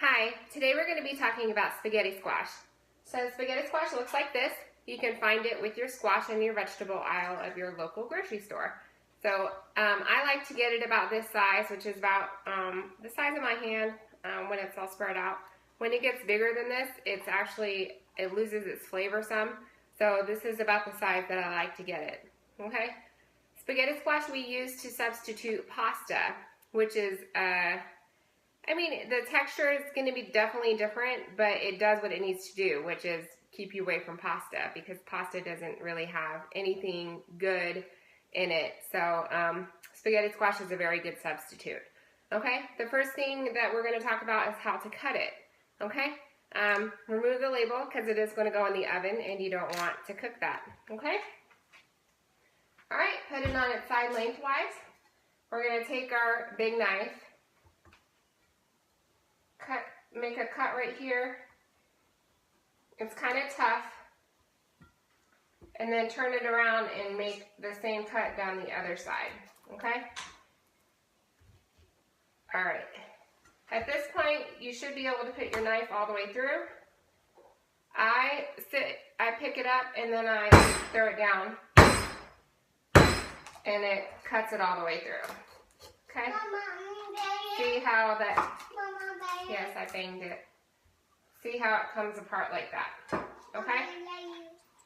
Hi, today we're going to be talking about spaghetti squash. So spaghetti squash looks like this. You can find it with your squash in your vegetable aisle of your local grocery store. So I like to get it about this size, which is about the size of my hand when it's all spread out. When it gets bigger than this, it loses its flavor some. So this is about the size that I like to get it. Okay? Spaghetti squash we use to substitute pasta, which is the texture is going to be definitely different, but it does what it needs to do, which is keep you away from pasta, because pasta doesn't really have anything good in it. So spaghetti squash is a very good substitute. Okay, the first thing that we're going to talk about is how to cut it. Okay, remove the label because it is going to go in the oven and you don't want to cook that. Okay, all right, put it on its side lengthwise. We're going to take our big knife, make a cut right here. It's kind of tough. And then turn it around and make the same cut down the other side. Okay? Alright. At this point, you should be able to put your knife all the way through. I pick it up and then I throw it down. And it cuts it all the way through. Okay? See how that... Yes, I banged it. See how it comes apart like that. Okay?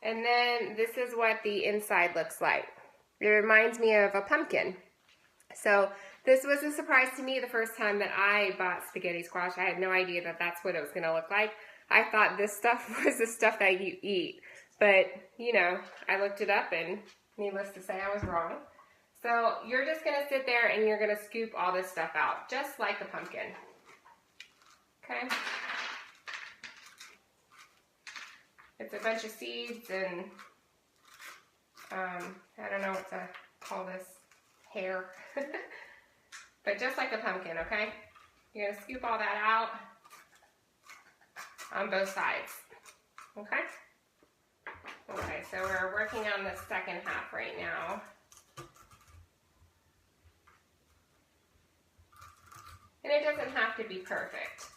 And then this is what the inside looks like. It reminds me of a pumpkin. So this was a surprise to me the first time that I bought spaghetti squash. I had no idea that that's what it was going to look like. I thought this stuff was the stuff that you eat. But, you know, I looked it up and needless to say I was wrong. So you're just going to sit there and you're going to scoop all this stuff out, just like a pumpkin. Okay? It's a bunch of seeds and I don't know what to call this, hair. But just like a pumpkin, okay? You're going to scoop all that out on both sides. Okay? Okay, so we're working on the second half right now. And it doesn't have to be perfect.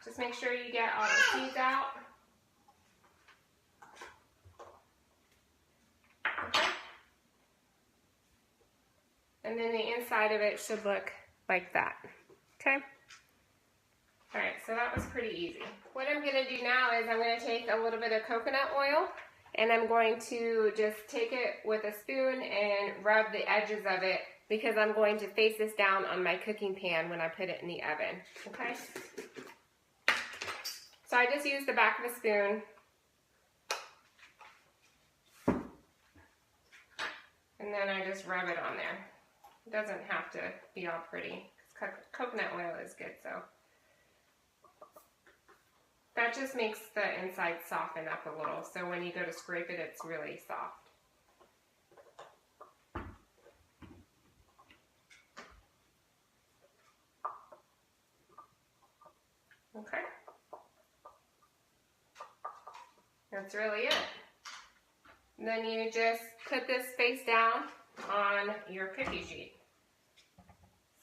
Just make sure you get all the seeds out. Okay. And then the inside of it should look like that. Okay? Alright, so that was pretty easy. What I'm going to do now is I'm going to take a little bit of coconut oil and I'm going to just take it with a spoon and rub the edges of it because I'm going to face this down on my cooking pan when I put it in the oven. Okay? So I just use the back of a spoon. And then I just rub it on there. It doesn't have to be all pretty. Coconut oil is good, so. That just makes the inside soften up a little. So when you go to scrape it, it's really soft. Okay. That's really it. Then you just put this face down on your cookie sheet.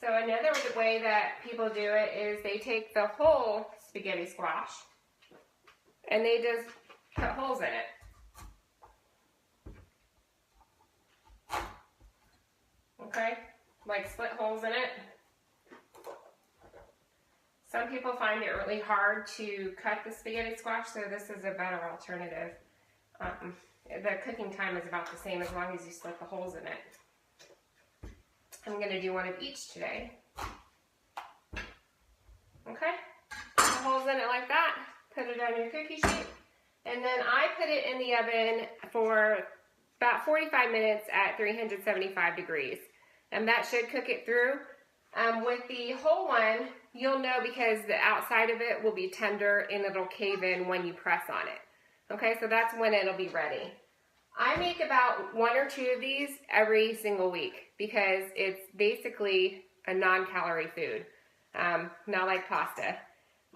So another way that people do it is they take the whole spaghetti squash and they just put holes in it. Okay? Like split holes in it. Some people find it really hard to cut the spaghetti squash, so this is a better alternative. The cooking time is about the same as long as you split the holes in it. I'm going to do one of each today. Okay? Put the holes in it like that. Put it on your cookie sheet. And then I put it in the oven for about 45 minutes at 375 degrees. And that should cook it through. With the whole one, you'll know because the outside of it will be tender and it'll cave in when you press on it. Okay, so that's when it'll be ready. I make about 1 or 2 of these every single week because it's basically a non-calorie food, not like pasta.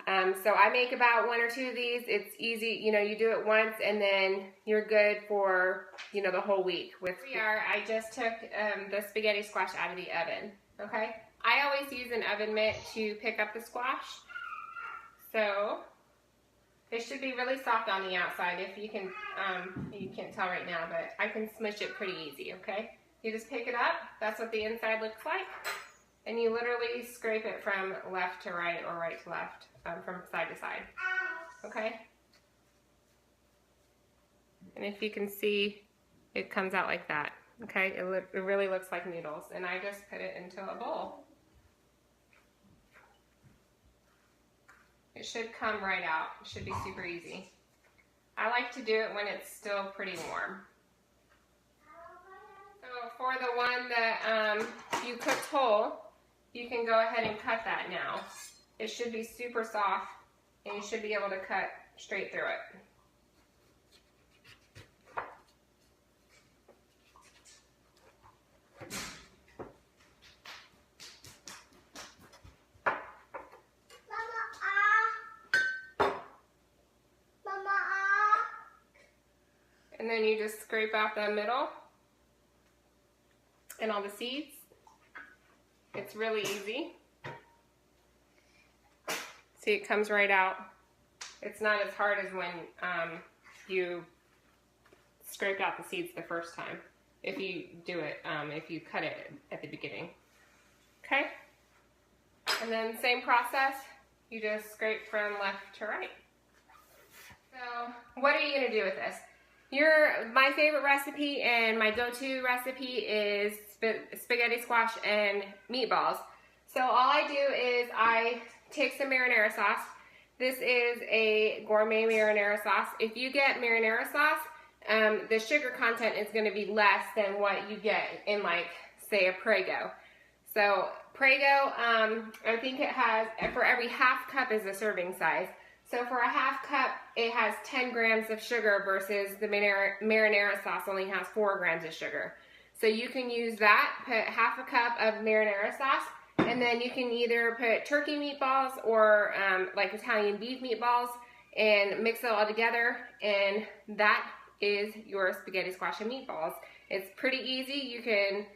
So I make about 1 or 2 of these. It's easy, you know, you do it once and then you're good for, you know, the whole week. Here we are, I just took the spaghetti squash out of the oven, okay? I always use an oven mitt to pick up the squash. So it should be really soft on the outside. If you can, you can't tell right now, but I can smush it pretty easy, okay? You just pick it up, that's what the inside looks like. And you literally scrape it from left to right or right to left, from side to side, okay? And if you can see, it comes out like that, okay? It really looks like noodles. And I just put it into a bowl. It should come right out. It should be super easy. I like to do it when it's still pretty warm. So for the one that you cooked whole, you can go ahead and cut that now. It should be super soft and you should be able to cut straight through it. And then you just scrape out the middle and all the seeds. It's really easy. See, it comes right out. It's not as hard as when you scrape out the seeds the first time. If you do it, if you cut it at the beginning. Okay? And then same process, you just scrape from left to right. So what are you gonna do with this? My favorite recipe and my go-to recipe is spaghetti squash and meatballs. So all I do is I take some marinara sauce. This is a gourmet marinara sauce. If you get marinara sauce, the sugar content is going to be less than what you get in, like, say, a Prego. So Prego, I think it has, for every half cup is a serving size. So for a half cup, it has 10 grams of sugar versus the marinara sauce only has 4 grams of sugar. So you can use that, put half a cup of marinara sauce, and then you can either put turkey meatballs or like Italian beef meatballs and mix it all together, and that is your spaghetti squash and meatballs. It's pretty easy. You can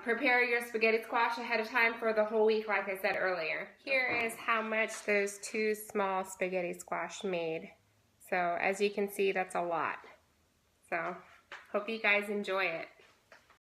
prepare your spaghetti squash ahead of time for the whole week, like I said earlier. Here is how much those 2 small spaghetti squash made. So as you can see, that's a lot. So hope you guys enjoy it.